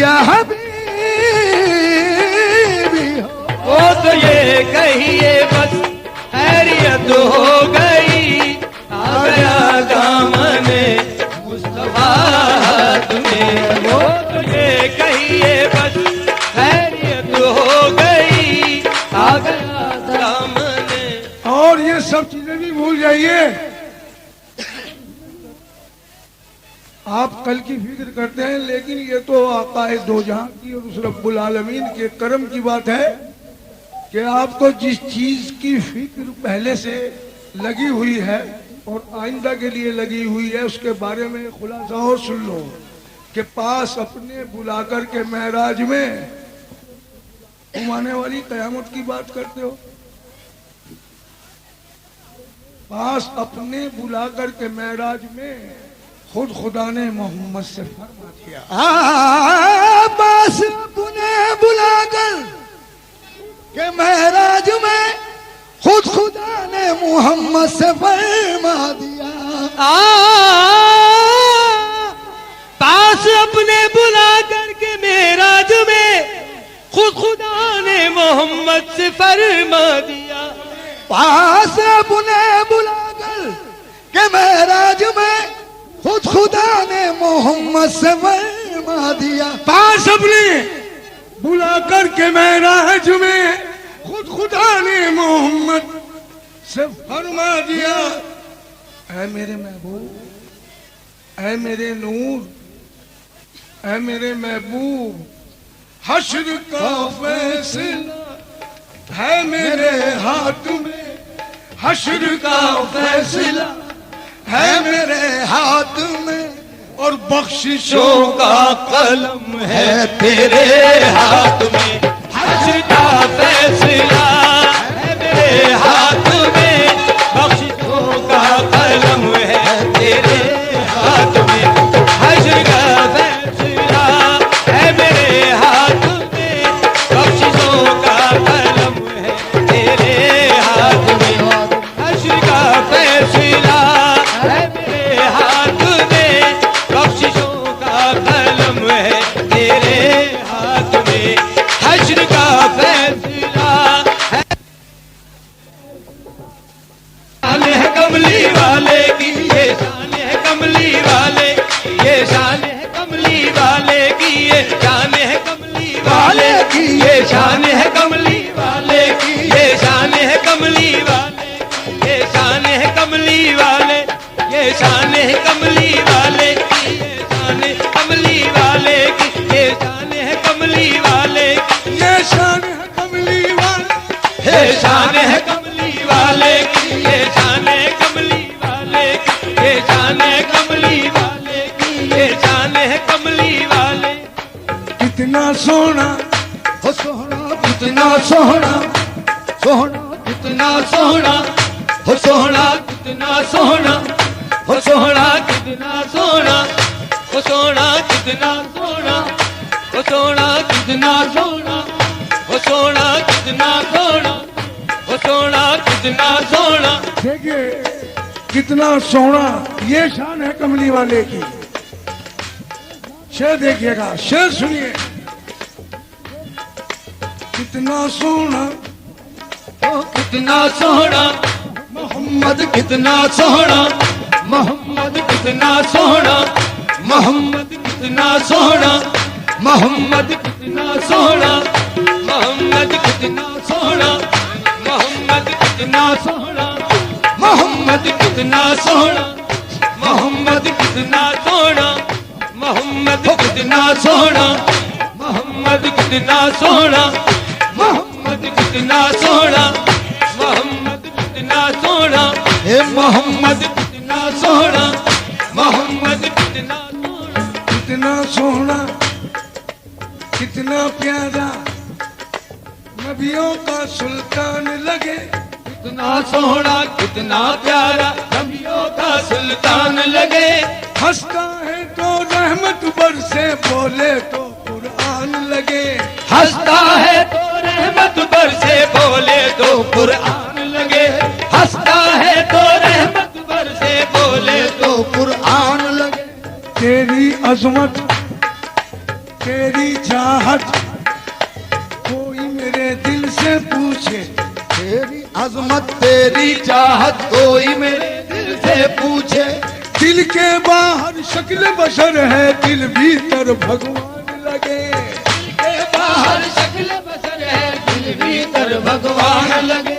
या हबीबी वो तो ये कहिए बस खैरियत हो गई। आ गया दामन मुस्तफा में वो तो ये कहिए बस खैरियत हो गई। आ गया दामन। और ये सब चीजें भी भूल जाइए। आप कल की फिक्र करते हैं लेकिन ये तो आकाए दो जहां की और उस रब्बुल आलमीन के करम की बात है कि आपको जिस चीज की फिक्र पहले से लगी हुई है और आइंदा के लिए लगी हुई है उसके बारे में खुलासा और सुन लो कि पास अपने बुलाकर के महराज में तुम आने वाली कयामत की बात करते हो। पास अपने बुलाकर के महराज में खुद खुदा ने मोहम्मद से फरमा दिया। पास अपने बुलाकर के महराज में खुद खुदा ने मोहम्मद से फरमा दिया। पास अपने बुला करके मेराज में खुद खुदा ने मोहम्मद से फरमा दिया। पास अपने बुलाकर के महराज में खुद खुदा ने मोहम्मद से फरमा दिया। पास अपने बुलाकर के महराज में खुद खुदा ने मोहम्मद से फरमा दिया। ऐ मेरे महबूब ऐ मेरे नूर ऐ मेरे महबूब हश्र का फैसला है मेरे हाथ में। हश्र का फैसला है मेरे हाथ में और बख्शिशों का कलम है तेरे हाथ में। हश्र का फैसला है मेरे हाथ में, बख्शिशों का कलम है तेरे हाथ में। हश्र का फैसला है मेरे हाथ में, बख्शिशों का कलम है तेरे हाथ में। हश्र का फैसला है मेरे हाथ में, बख्शिशों का कलम है तेरे हाथ में। हश्र का फैसला है, शान है कमली वाले की, ये शान है कमली वाले, ये शान है कमली वाले की, ये शान है कमली वाले की, ये शान है कमली वाले की, ये शान है कमली वाले, ये शान है कमली वाले, ये शान है कमली वाले की, ये शान है कमली वाले की, ये शान है कमली वाले की, ये शान है कमली वाले, ये शान है कमली वाले की, ये शान है कमली वाले की, ये शान है कमली वाले की, ये शान है कमली वाले। कितना सोना हो सोना, कितना सोना सोना, कितना सोना हो सोना, कितना सोना हो सोना, कितना सोना हो सोना, कितना सोना हो सोना, कितना सोना हो सोना, कितना सोना हो सोना, कितना सोना। देखिए कितना सोना, ये शान है कमली वाले की। शेर देखिएगा, शेर सुनिए। कितना सोना ओ कितना सोना मोहम्मद, कितना सोना मोहम्मद, कितना सोना मोहम्मद, कितना सोना मोहम्मद, कितना सोना मोहम्मद, कितना सोना मोहम्मद, कितना सोना मोहम्मद, कितना सोना मोहम्मद, कितना सोना मोहम्मद, कितना सोना मोहम्मद, कितना सोना मोहम्मद, कितना सोना मोहम्मद, कितना सोना हे मोहम्मद, कितना सोना मोहम्मद, कितना सोना। कितना सोना, कितना प्यारा, नबियों का सुल्तान लगे। कितना सोना, कितना प्यारा, नबियों का सुल्तान लगे। हंसता है तो रहमत बरसे, बोले तो कुरान लगे। हंसता है तो रहमत बरसे, बोले तो कुरान लगे। हंसता है तो रहमत बरसे, बोले तो कुरान लगे। तेरी अजमत, तेरी चाहत, कोई मेरे दिल से पूछे। तेरी अजमत, तेरी चाहत, कोई मेरे दिल से पूछे। दिल के बाहर शक्ल बशर है, दिल भीतर भगवान लगे। दिल के बाहर शक्ल बसर है, दिल भीतर भगवान लगे।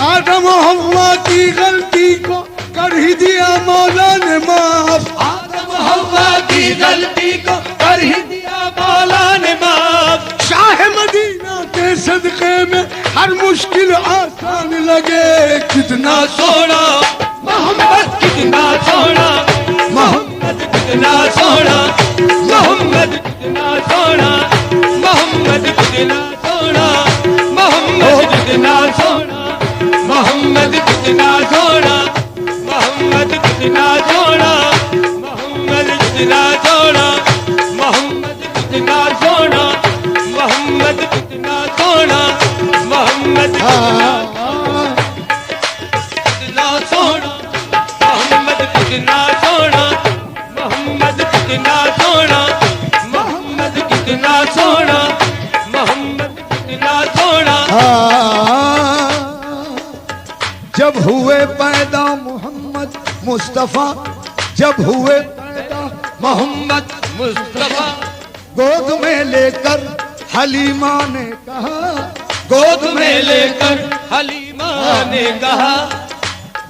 आदम हव्वा की गलती को कर ही दिया मौला ने माफ। आदम हव्वा की गलती को कर ही दिया मौला ने माफ। शाह मदीना के सदके में हर मुश्किल आसान लगे। कितना सोना मोहम्मद, कितना सोना मोहम्मद, कितना सोना मोहम्मद, कितना सोना मोहम्मद, कितना सोना मोहम्मद, कितना सोना मोहम्मद, कितना सोना मोहम्मद, कितना सोना मोहम्मद, कितना सोना मोहम्मद, कितना सोना मोहम्मद, कितना सोना मोहम्मद, कितना सोना मोहम्मद, कितना सोना मोहम्मद, कितना सोना मोहम्मद, कितना सोना मोहम्मद, कितना सोना। जब हुए पैदा मोहम्मद मुस्तफा, जब हुए पैदा मोहम्मद मुस्तफा, गोद में लेकर हलीमा ने कहा। गोद में लेकर हलीमा ने कहा,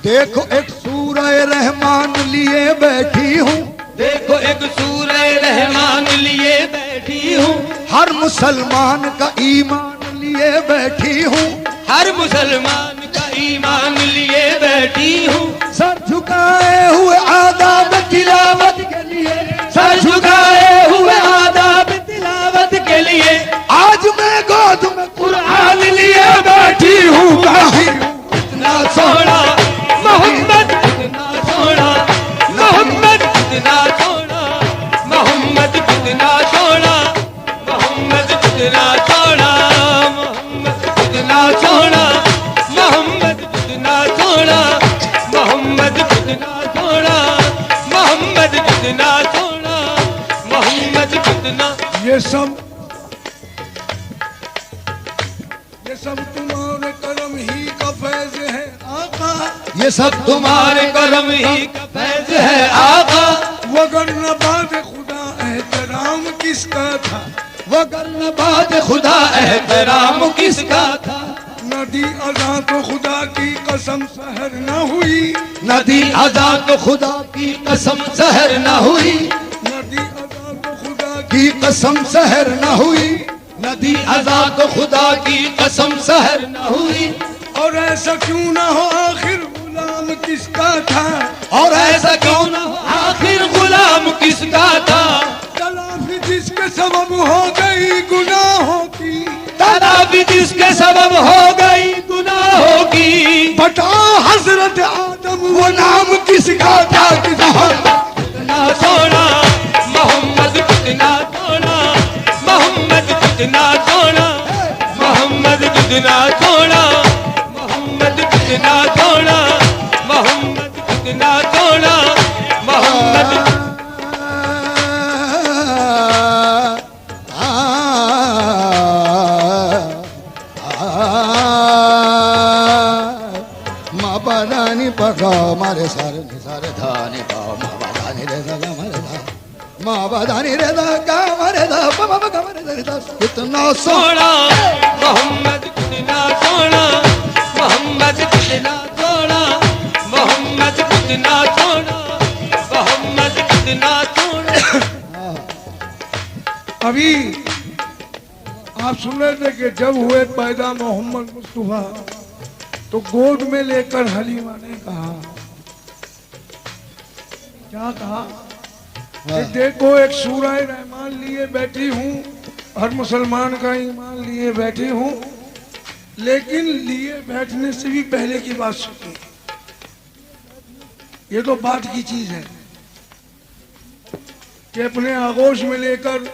देखो एक सूरह रहमान लिए बैठी हूँ। देखो एक सूरह रहमान लिए बैठी हूँ। हर मुसलमान का ईमान लिए बैठी हूँ। हर मुसलमान का ईमान लिए बैठी हूँ, सर झुकाए हुए आदाब तिलावत के लिए, सर झुकाए हुए आदाब तिलावत के लिए, आज मैं गोद में कुरान लिए बैठी हूँ। काफिर कितना सोना मोहम्मद, कितना सोना मोहम्मद, कितना सोना मोहम्मद, कितना सोना मोहम्मद, कितना सोना मोहम्मद, कितना सोना मोहम्मद, कितना सोना मोहम्मद, कितना सोना मोहम्मद, कितना सोना मोहम्मद, कितना। ये सब तुम्हारे करम ही का फैज है आका, ये सब तुम्हारे करम ही का फैज है आका, वगरना बाद खुदा एहतराम किसका था, वगरना बाद खुदा एहतराम किसका था। नदी अदा तो खुदा की कसम सहर न हुई, नदी अदा तो खुदा की कसम सहर न हुई, नदी अदा तो खुदा की कसम सहर न हुई, नदी अदा तो खुदा की कसम सहर न हुई। और ऐसा क्यों ना हो आखिर गुलाम किसका था, और ऐसा क्यों न हो आखिर गुलाम किसका था, तलाफी जिसके सबब हो गई गुनाहों की, तलाफी जिसके सबब हो गई गुनाहों की। बता हजरत आदम वो नाम किसका था, कितना सोना मोहम्मद, कितना सोना मोहम्मद, कितना सोना मोहम्मद, कितना सोना मोहम्मद, कितना सोना मोहम्मद, कितना सोना मोहम्मद। माँ बदानी पका मारे सारे सारे धानी पा माँ बदानी रे दा मारे दा माँ बदानी रे दा का मारे दा पापा का मारे दा। कितना सोना मोहम्मद, कितना सोना मोहम्मद, कितना सोना मोहम्मद, कितना सोना मोहम्मद, कितना सोना। अभी आप सुन रहे थे कि जब हुए पैदा मोहम्मद मुस्तफा तो गोद में लेकर हलीमा ने कहा, क्या कहा कि देखो एक सूरह रहमान लिए बैठी हूँ, हर मुसलमान का ईमान लिए बैठी हूँ, लेकिन लिए बैठने से भी पहले की बात सुनिए, ये तो बात की चीज है कि अपने आगोश में लेकर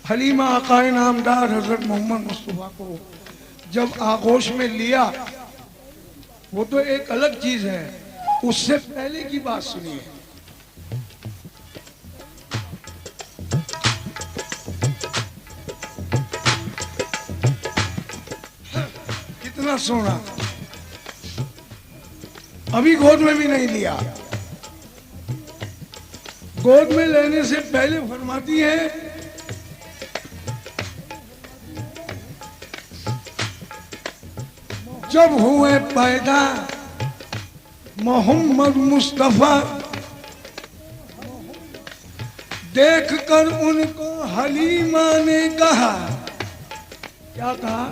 हलीमा आकाए नामदार हजरत मोहम्मद मुस्तफा को जब आगोश में लिया, वो तो एक अलग चीज है, उससे पहले की बात सुनिए। कितना सोना, अभी गोद में भी नहीं लिया, गोद में लेने से पहले फरमाती है जब हुए पैदा मोहम्मद मुस्तफा, देखकर उनको हलीमा ने कहा, क्या कहा,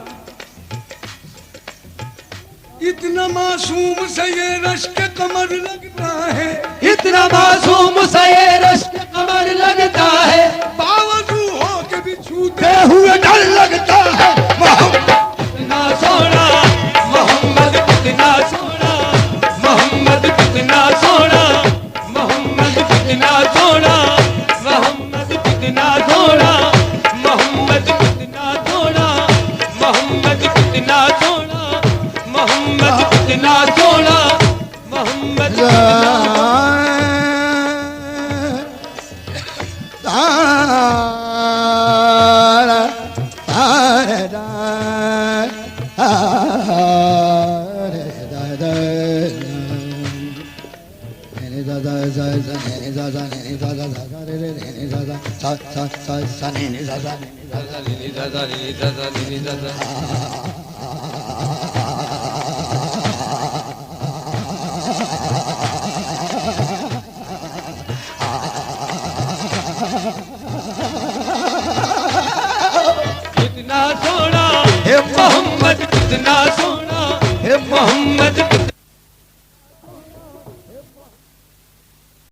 इतना मासूम से ये रश्क कमर लगता है, इतना मासूम से ये रश्क कमर लगता है, बावजूद हो के भी छूते हुए डर लगता है। कितना सोना मोहम्मद, कितना सोना मोहम्मद, कितना सोना मोहम्मद, कितना सोना मोहम्मद, कितना सोना मोहम्मद, कितना सोना मोहम्मद, कितना सोना मोहम्मद, कितना सोना मोहम्मद, कितना सोना